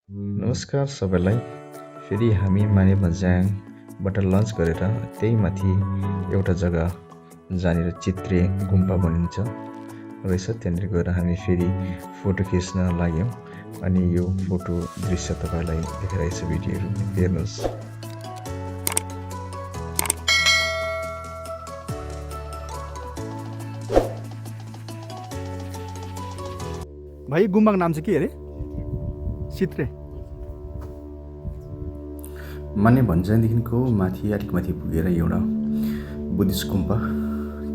नमस्कार सबैलाई। फेरि हामी मानेभन्ज्याङबाट लन्च गरेर त्यही माथि एउटा जग्गा जहाँनिर चित्रे गुम्बा भनिन्छ रहेछ, त्यहाँनिर गएर हामी फेरि फोटो खिच्न लाग्यौँ। अनि यो फोटो दृश्य तपाईँलाई देखाइरहेछ, भिडियोहरू हेर्नुहोस्। भाइ गुम्बाको नाम चाहिँ के अरे? चित्रे। मानेभन्ज्याङदेखिको माथि अलिक माथि पुगेर एउटा बुद्धिस्ट गुम्बा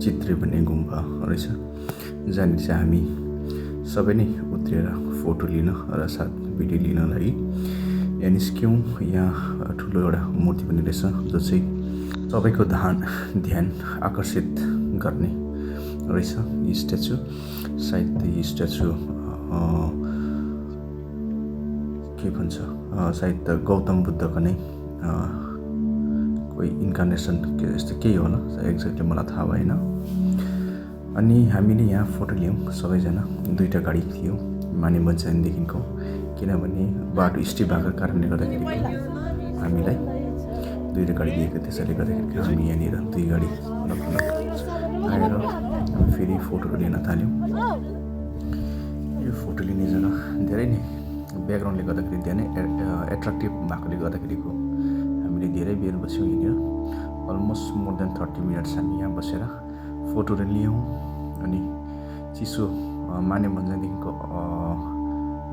चित्रे भन्ने गुम्बा रहेछ, जहाँनिर चाहिँ हामी सबै नै उत्रिएर फोटो लिन र साथ भिडियो लिन लागि यहाँ निस्क्यौँ। यहाँ ठुलो एउटा मूर्ति पनि रहेछ जो चाहिँ सबैको ध्यान आकर्षित गर्ने रहेछ। यो स्ट्याचु सायद यो स्ट्याचु के भन्छ, सायद गौतम बुद्धको नै कोही इन्कार्नेसन के जस्तो केही होला, एक्ज्याक्टली मलाई थाहा भएन। अनि हामीले यहाँ फोटो लियौँ सबैजना। दुईवटा गाडी थियो मानेभन्ज्याङदेखिको, किनभने बाटो स्टिप भएको कारणले गर्दाखेरि हामीलाई दुईवटा गाडी दिएको, त्यसैले गर्दाखेरि हामी यहाँनिर दुई गाडी आएर फेरि फोटोहरू लिन थाल्यौँ। यो फोटो लिने जग्गा धेरै नै ब्याकग्राउन्डले गर्दाखेरि धेरै एट्र्याक्टिभ भएकोले गर्दाखेरिको हामीले धेरै बेर बस्यौँ यहाँनिर। अलमोस्ट मोर देन 30 मिनट्स हामी यहाँ बसेर फोटोहरू लियौँ। अनि चिसो मानेभन्ज्याङदेखिको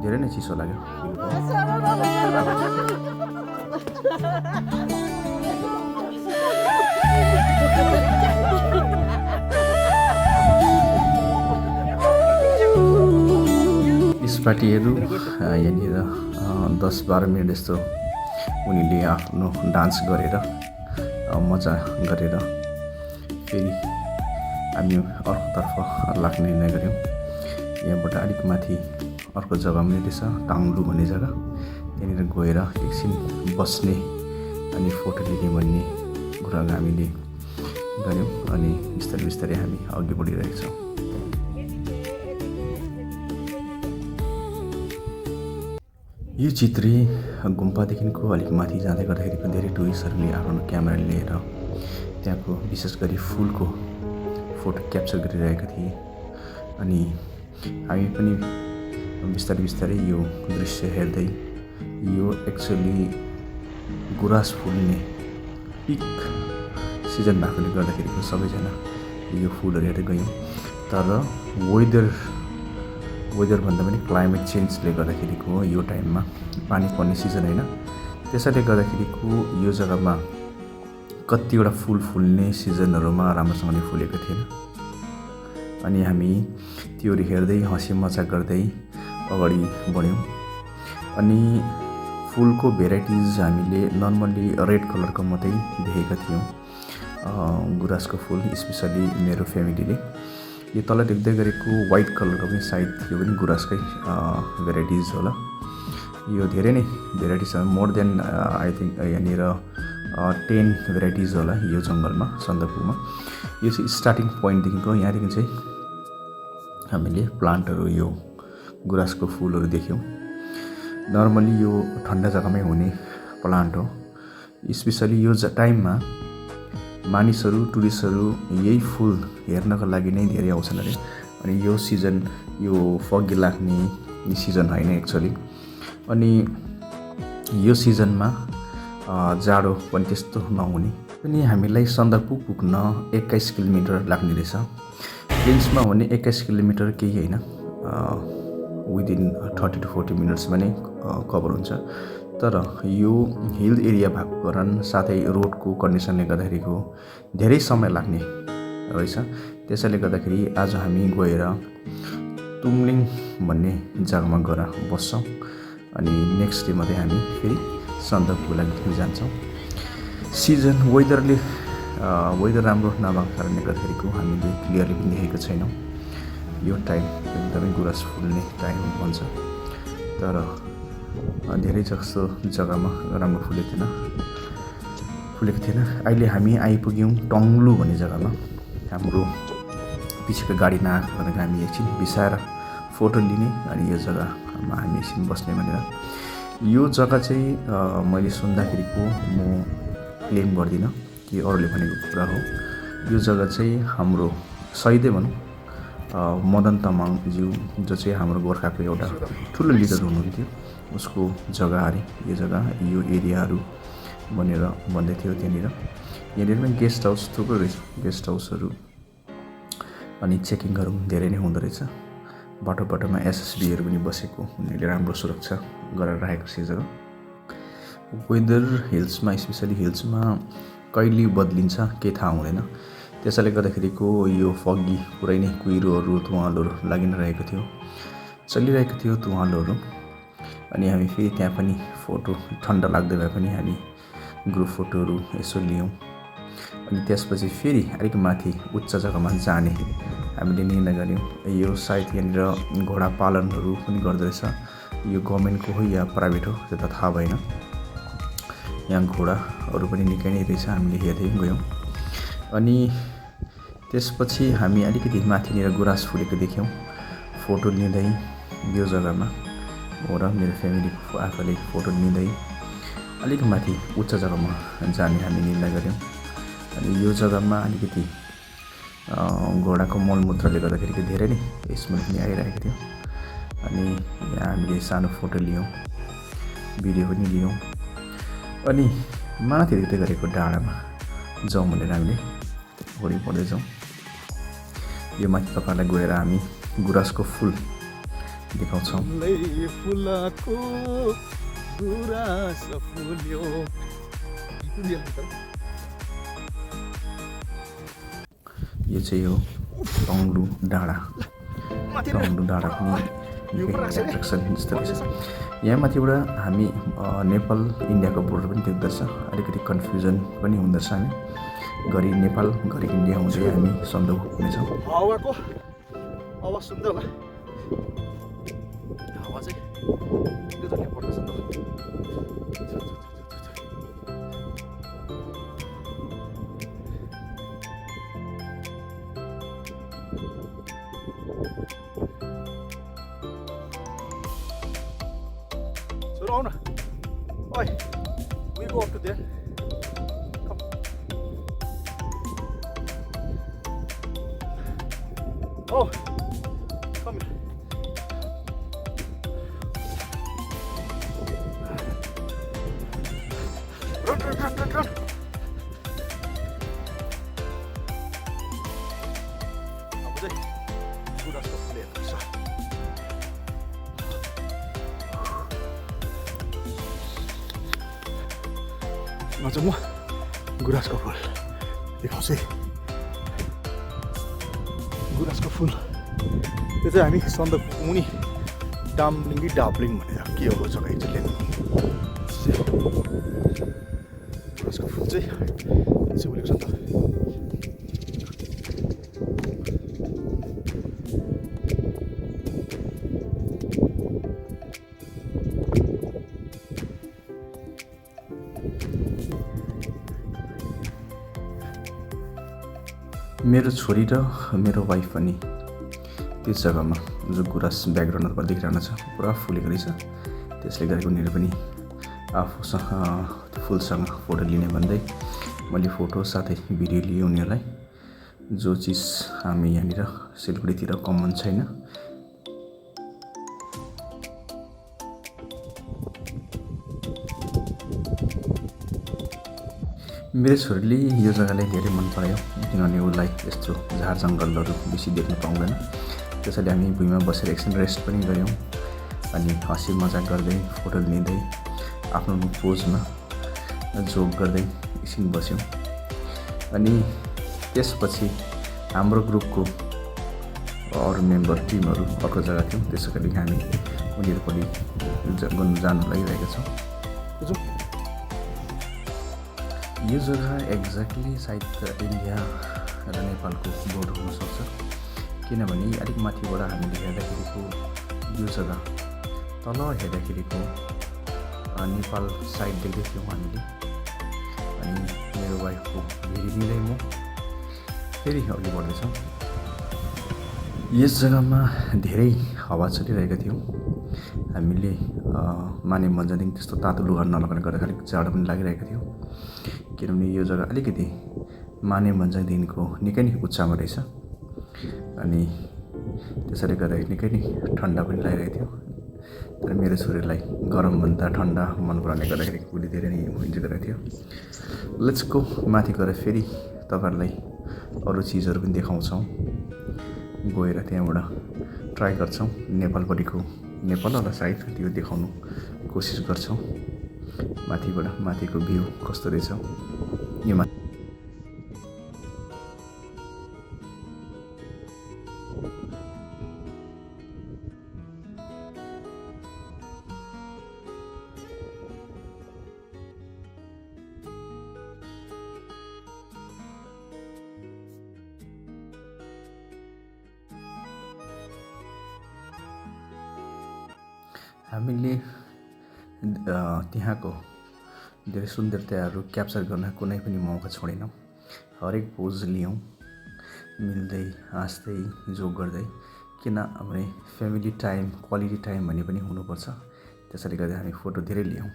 धेरै नै चिसो लाग्यो। पार्टीहरू यहाँनिर 10-12 मिनट जस्तो उनीहरूले आफ्नो डान्स गरेर मजा गरेर फेरि हामी अर्कोतर्फ लाग्ने निर्णय गऱ्यौँ। यहाँबाट अलिक माथि अर्को जग्गा पनि रहेछ, टाङ्लु भन्ने जग्गा, त्यहाँनिर गएर एकछिन बस्ने अनि फोटो लिने भन्ने कुराहरू हामीले गऱ्यौँ। अनि बिस्तारै बिस्तारै हामी अघि बढिरहेका छौँ। यो चित्रे गुम्बादेखिको अलिक माथि जाँदै गर्दाखेरि धेरै टुरिस्टहरूले आफ्नो क्यामेरा लिएर त्यहाँको विशेष गरी फुलको फोटो क्याप्चर गरिरहेका थिए। अनि हामी पनि बिस्तारै बिस्तारै यो दृश्य हेर्दै, यो एक्चुअली गुराँस फुल्ने पिक सिजन भएकोले गर्दाखेरिको सबैजना यो फुलहरू हेर्दै गयौँ। तर वेदर भन्दा पनि क्लाइमेट चेन्जले गर्दाखेरिको यो टाइममा पानी पर्ने सिजन होइन, त्यसैले गर्दाखेरिको यो जग्गामा कतिवटा फुल फुल्ने सिजनहरूमा राम्रोसँगले फुलेको थिएन। अनि हामी त्योहरू हेर्दै हाँसी मजाक गर्दै अगाडि बढ्यौँ। अनि फुलको भेराइटिज हामीले नर्मल्ली रेड कलरको मात्रै देखेका थियौँ, गुराँसको फुल स्पेसली मेरो फ्यामिलीले। यो तल देख्दै गरेको वाइट कलरको पनि सायद यो पनि गुराँसकै भेराइटिज होला। यो धेरै नै भेराइटिज छ, मोर देन आई थिङ्क यहाँनिर 10 भेराइटिज होला यो जङ्गलमा, सन्दकपूमा। यो चाहिँ स्टार्टिङ पोइन्टदेखिको यहाँदेखि चाहिँ हामीले प्लान्टहरू, यो गुराँसको फुलहरू देख्यौँ। नर्मली यो ठन्डा जग्गामै हुने प्लान्ट हो। स्पेसली यो टाइममा मानिसहरू, टुरिस्टहरू यही फुल हेर्नको लागि नै धेरै आउँछन् अरे। अनि यो सिजन यो फगी लाग्ने सिजन होइन एक्चुअली। अनि यो सिजनमा जाडो पनि त्यस्तो नहुने। अनि हामीलाई सन्दकपू पुग्न 21 किलोमिटर लाग्ने रहेछ। प्लेन्समा हुने 21 किलोमिटर केही होइन, विदिन 30 to 40 मिनट्समा नै कभर हुन्छ। तर यो हिल एरिया भएको कारण साथै रोडको कन्डिसनले गर्दाखेरिको धेरै समय लाग्ने रहेछ। त्यसैले गर्दाखेरि आज हामी गएर तुमलिङ भन्ने जग्गामा गएर बस्छौँ। अनि नेक्स्ट डे मात्रै हामी फेरि सन्दकपूको लागि जान्छौँ। सिजन वेदर राम्रो नभएको कारणले गर्दाखेरिको हामीले क्लियरली पनि देखेको छैनौँ। यो टाइम एकदमै गुराँस फुल्ने टाइम भन्छ, तर धेरै जस्तो जग्गामा राम्रो फुलेको थिएन। अहिले हामी आइपुग्यौँ टङ्लु भन्ने जग्गामा। हाम्रो पछिको गाडी नआएको भनेर हामी एकछिन बिसाएर फोटो लिने अनि यो जग्गामा हामी एकछिन बस्ने भनेर यो जग्गा चाहिँ मैले सुन्दाखेरिको म क्लेम गर्दिनँ कि अरूले भनेको कुरा हो। यो जग्गा चाहिँ हाम्रो सहिदै भनौँ मदन तामाङज्यू जो चाहिँ हाम्रो गोर्खाको एउटा ठुलो लिडर हुनुहुन्थ्यो उसको जग्गा अरे यो जग्गा यो एरियाहरू भनेर भन्दै थियो। यहाँनिर पनि गेस्ट हाउस थुप्रो रहेछ, गेस्ट हाउसहरू अनि चेकिङहरू धेरै नै हुँदो रहेछ। बाटोमा एसएसबीहरू पनि बसेको उनीहरूले राम्रो सुरक्षा गरेर राखेको छ। जग्गा वेदर हिल्समा स्पेसली हिल्समा कहिले बदलिन्छ केही थाहा हुँदैन, त्यसैले गर्दाखेरिको यो फगी पुरै नै कुहिरोहरू तुवालहरू लागि नै रहेको थियो, चलिरहेको थियो तुवालहरू। अनि हामी फेरि त्यहाँ पनि फोटो ठन्डा लाग्दै भए पनि हामी ग्रुप फोटोहरू यसो लियौँ। अनि त्यसपछि फेरि अलिक माथि उच्च जग्गामा जाने हामीले निर्णय गऱ्यौँ। यो सायद यहाँनिर घोडा पालनहरू पनि गर्दो रहेछ, यो गभर्मेन्टको हो या प्राइभेट हो त्यो त थाहा भएन। यहाँ घोडाहरू पनि निकै नै रहेछ, हामीले हेर्दै गयौँ। अनि त्यसपछि हामी अलिकति माथिनिर गुराँस फुलेको देख्यौँ। फोटो लिँदै यो जग्गामा म र मेरो फ्यामिलीको आफूले फोटो लिँदै अलिक माथि उच्च जग्गामा जाने हामी निर्णय गऱ्यौँ। अनि यो जग्गामा अलिकति घोडाको मलमूत्रले गर्दाखेरि धेरै नै स्मेल पनि आइरहेको थियो। अनि यहाँ हामीले सानो फोटो लियौँ, भिडियो पनि लियौँ। अनि माथि देख्दै गरेको डाँडामा जाउँ भनेर हामीले वरि पर्दैछौँ। यो माथि तपाईँलाई गएर हामी गुराँसको फुल देखाउँछौँ। यो चाहिँ हो टङ्लु डाँडा। टङ्लु डाँडा पनि निकै एट्र्याक्सन जस्तो रहेछ। यहाँ माथिबाट हामी नेपाल इन्डियाको बोर्डर पनि देख्दछ, अलिकति कन्फ्युजन पनि हुँदछ। हामी घरि नेपाल घरि इन्डिया हुँदै हामी सन्दक हुनेछौँ। हावाको आवाज सुन्दै होला, हावा चाहिँ गजबले पर्दैछ नि त। So आउन, ओइ, we go up to there. Come. Oh, come here. Run. अब चाहिँ गुराँसको फुल हेर्नुपर्छ। आज म गुराँसको फुल देखाउँछु। गुराँसको फुल यो चाहिँ हामी सन्दक मुनि डाम्लिङ कि डाब्लिङ भनेर के हो जग्गा चाहिँ गुराँसको फुल चाहिँ यसो बोलेको छ नि त। मेरो छोरी र मेरो वाइफ पनि त्यस जग्गामा जो गुराँस ब्याकग्राउन्डमा देखिरहन छ पुरा फुलेको रहेछ। त्यसले गर्दा उनीहरू पनि आफूसँग फुलसँग फोटो लिने भन्दै मैले फोटो साथै भिडियो लिएँ उनीहरूलाई, जो चिज हामी यहाँनिर सिलगढीतिर कमन छैन। मेरो छोरीले यो जग्गालाई धेरै मन परायो, किनभने उसलाई यस्तो झार जङ्गलहरू बेसी देख्न पाउँदैन। त्यसैले हामी भुइँमा बसेर एकछिन रेस्ट पनि गऱ्यौँ। अनि हँसी मजाक गर्दै फोटो लिँदै आफ्नो पोजमा जोक गर्दै एकछिन बस्यौँ। अनि त्यसपछि हाम्रो ग्रुपको अरू मेम्बर टिमहरू अर्को जग्गा थियौँ, त्यसै गरी हामी उनीहरू पनि जानु लागिरहेका छौँ। यो जग्गा एक्ज्याक्टली सायद इन्डिया र नेपालको बोर्डर हुनसक्छ, किनभने अलिक माथिबाट हामीले हेर्दाखेरिको यो जग्गा तल हेर्दाखेरिको नेपाल साइड देख्दै थियौँ हामीले। अनि मेरो वाइफको भिडी लिँदै म फेरि अघि बढ्दैछौँ। यस जग्गामा धेरै हावा चलिरहेको थियो। हामीले माने भन्ज्याङदेखि त्यस्तो तातो लुगा नलगाउने गर्दाखेरि जाडो पनि लागिरहेको थियो, किनभने यो जग्गा अलिकति माने भन्ज्याङदेखिको निकै नै उच्चमा रहेछ अनि त्यसैले गर्दा निकै नै ठन्डा पनि लागिरहेको थियो। तर मेरो छोरीलाई गरमभन्दा ठन्डा मन पराउने गर्दाखेरि उसले धेरै नै इन्जोय गरेको थियो। लेट्स गो, माथि गएर फेरि तपाईँहरूलाई अरू चिजहरू पनि देखाउँछौँ, गएर त्यहाँबाट ट्राई गर्छौँ, नेपालपट्टिको नेपाल होला सायद त्यो देखाउनु कोसिस गर्छौँ। माथिको भ्यू कस्तो रहेछ यो हामीले त्यहाँको धेरै सुन्दरताहरू क्याप्चर गर्न कुनै पनि मौका छोडेनौँ। हरेक पोज लियौँ, मिल्दै हाँस्दै जोक गर्दै, किनभने फ्यामिली टाइम, क्वालिटी टाइम भन्ने पनि हुनुपर्छ। त्यसैले गर्दा हामी फोटो धेरै लियौँ।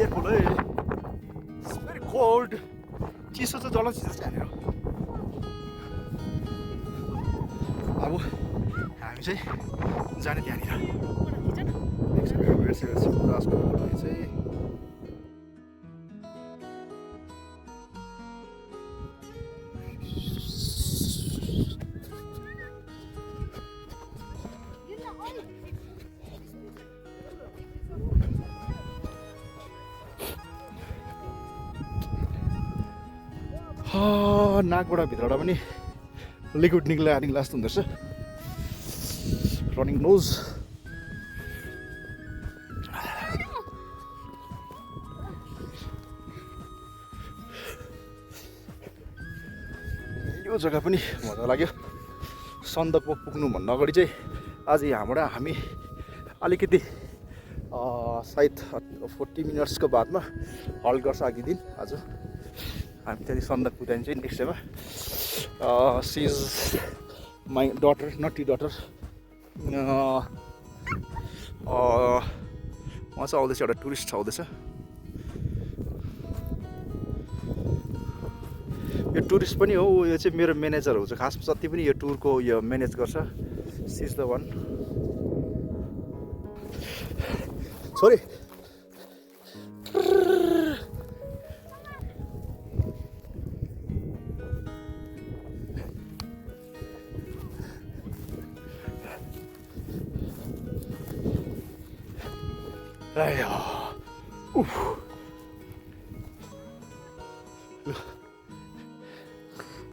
Careful, it's very cold. चिसो चाहिँ जल चिसो छ यहाँनिर। अब हामी चाहिँ जाने त्यहाँनिर। नाकबाट भित्रबाट पनि लिक्विड निक्लिएर जस्तो हुँदो रहेछ। Running nose. यो जग्गा पनि मजा लाग्यो। सन्दकपू पुग्नुभन्दा अगाडि चाहिँ आज यहाँबाट हामी अलिकति सायद 40 मिनट्सको बादमा हल्ट गर्छ अघि दिन। आज हामी त्यहाँदेखि सन्दकपू जान्छ नेक्स्ट डेमा। She is my daughter, naughty daughter. उहाँ चाहिँ आउँदैछ, एउटा टुरिस्ट आउँदैछ। यो टुरिस्ट पनि हो, यो चाहिँ मेरो म्यानेजर हो। खासमा जति पनि यो टुरको यो म्यानेज गर्छ, सी इज द वान। छोरी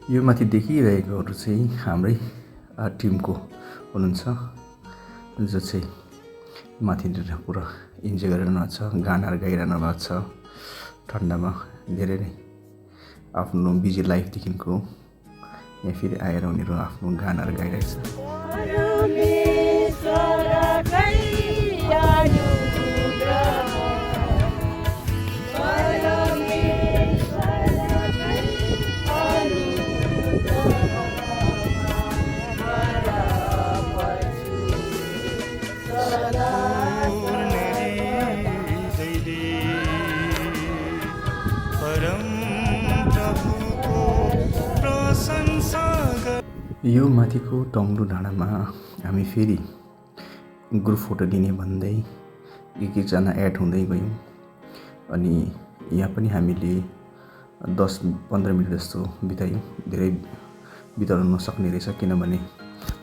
यो माथि देखिरहेकोहरू चाहिँ हाम्रै टिमको हुनुहुन्छ, जो चाहिँ माथिनिर पुरा इन्जोय गरिरहनु भएको छ, गानाहरू गाइरहनु भएको छ। ठन्डामा धेरै नै आफ्नो बिजी लाइफदेखिको यहाँ फेरि आएर उनीहरू आफ्नो गानाहरू गाइरहेको छ। यो माथिको टङ्ग्लु डाँडामा हामी फेरि ग्रुप फोटो लिने भन्दै एक एकजना एड हुँदै गयौँ। अनि यहाँ पनि हामीले 10-15 मिनट जस्तो बितायौँ। धेरै बिताउन नसक्ने रहेछ, किनभने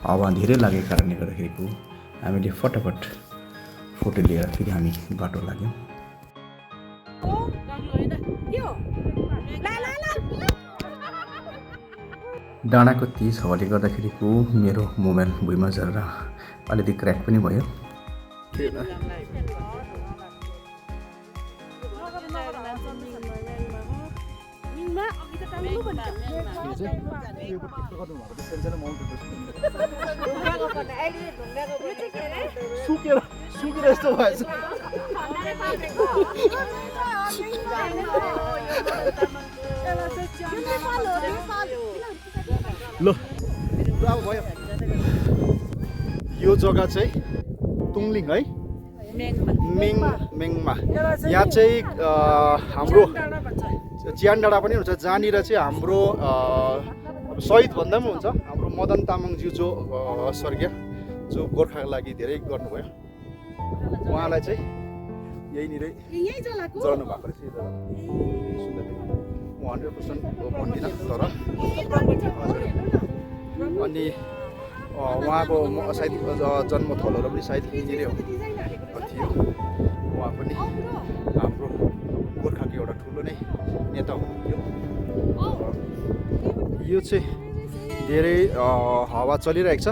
हावा धेरै लागेको कारणले गर्दाखेरिको हामीले फटाफट फोटो लिएर फेरि हामी बाटो लाग्यौँ। डाँडाको तेज हावाले गर्दाखेरिको मेरो मोबाइल भुइँमा झरेर अलिकति क्र्याक पनि भयो। सुकेर यस्तो भएछ। ल अब भयो। यो जग्गा चाहिँ तुङलिङ है, मेङमा। यहाँ चाहिँ हाम्रो ज्यान डाँडा पनि हुन्छ, जहाँनिर चाहिँ हाम्रो शहीद भन्दा पनि हुन्छ हाम्रो मदन तामाङज्यू जो स्वर्गीय, जो गोर्खाको लागि धेरै गर्नुभयो, उहाँलाई चाहिँ यहीँनिरै जलाउनु भएको रहेछ। 100% भन्दिनँ तर अनि उहाँको सायद जन्मथलोहरू पनि सायद यहीँनिरै थियो। उहाँ पनि हाम्रो गोर्खाको एउटा ठुलो नै नेता हुनुहुन्थ्यो। यो चाहिँ धेरै हावा चलिरहेको छ,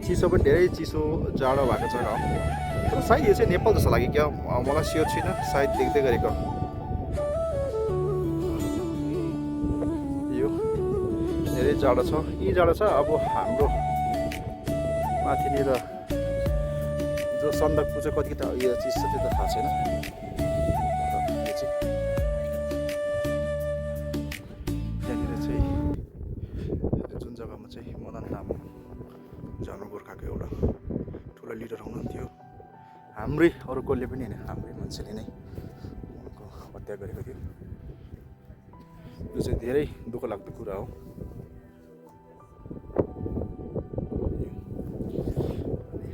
चिसो पनि धेरै चिसो जाडो भएको जग्गा हो। तर सायद यो चाहिँ नेपाल जस्तो लाग्यो क्या, मलाई स्योर छुइनँ, सायद देख्दै गरेको। यो धेरै जाडो छ, यी जाडो छ। अब हाम्रो माथिनिर जो सन्दकपू चाहिँ कति त यो चिज छ त्यो त थाहा छैन। यहाँनिर चाहिँ जुन जग्गामा चाहिँ मदन तामाङ जन गोर्खाको एउटा ठुलो लिडर हुनुहुन्थ्यो, हाम्रै अरू कसले पनि होइन, हाम्रै मान्छेले नै उनको हत्या गरेको थियो। यो चाहिँ धेरै दुःख लाग्दो कुरा हो।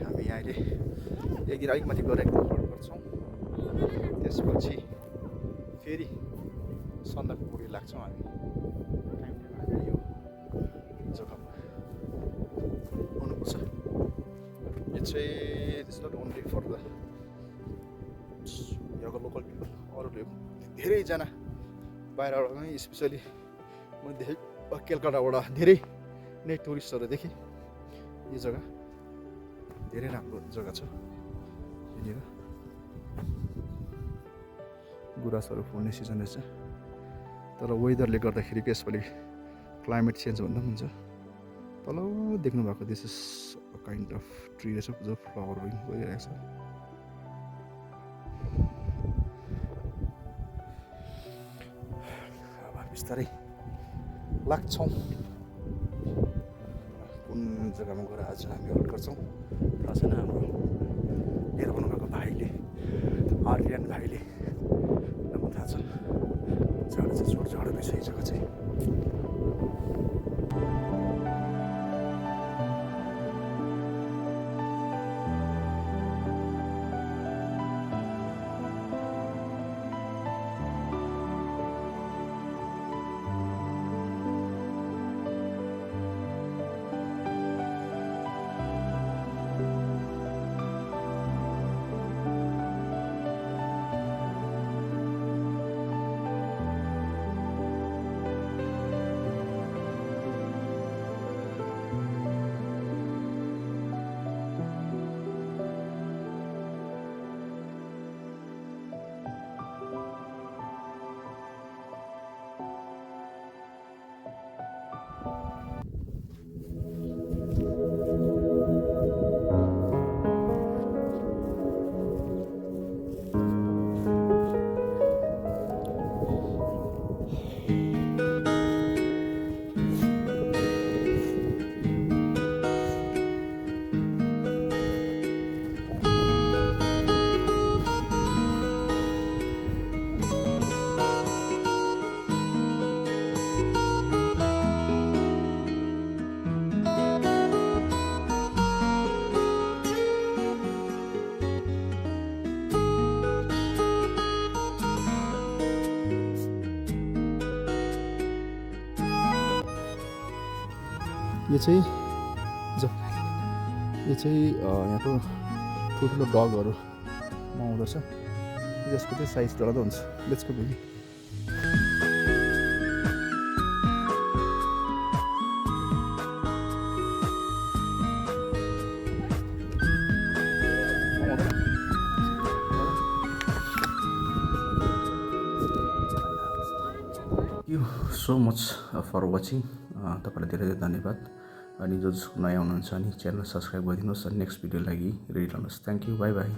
हामी अहिले एक दिन अलिक माथि गएर एकदम गर्छौँ, त्यसपछि फेरि सन्दकपुरी लाग्छौँ हामी। यो जग्गामा हुनुपर्छ। यो चाहिँ it's not only for the यहाँको लोकल पिपल, अरूले धेरैजना बाहिरबाट पनि, स्पेसली मैले देखेँ कलकत्ताबाट धेरै नै टुरिस्टहरू देखेँ। यो जग्गा धेरै राम्रो जग्गा छ। यहाँनिर गुराँसहरू फुल्ने सिजन रहेछ, तर वेदरले गर्दाखेरि यसपालि क्लाइमेट चेन्ज भन्दा पनि हुन्छ। तल देख्नु भएको this is a kind of tree रहेछ जो फ्लावरिङ भइरहेको छ। अब बिस्तारै लाग्छौँ। कुन जग्गामा गएर आज हामी होल्ड गर्छौँ थाहा छैन। हाम्रो लिएर आउनुभएको भाइले, आर्यन भाइले मलाई थाहा छ। जाडो चाहिँ जोड जाडो रहेछ यो जग्गा चाहिँ। यो चाहिँ यो चाहिँ यहाँको ठुल्ठुलो डगहरू आउँदछ जसको चाहिँ साइज डरलाग्दो हुन्छ let's go baby you so much for watching तपाईँलाई धेरै धेरै धन्यवाद अनि जो जसको नयाँ हुनुहुन्छ अनि च्यानल सब्सक्राइब गरिदिनुहोस् अनि नेक्स्ट भिडियो लागि रेडी रहनुहोस् थ्याङ्क यू बाई बाई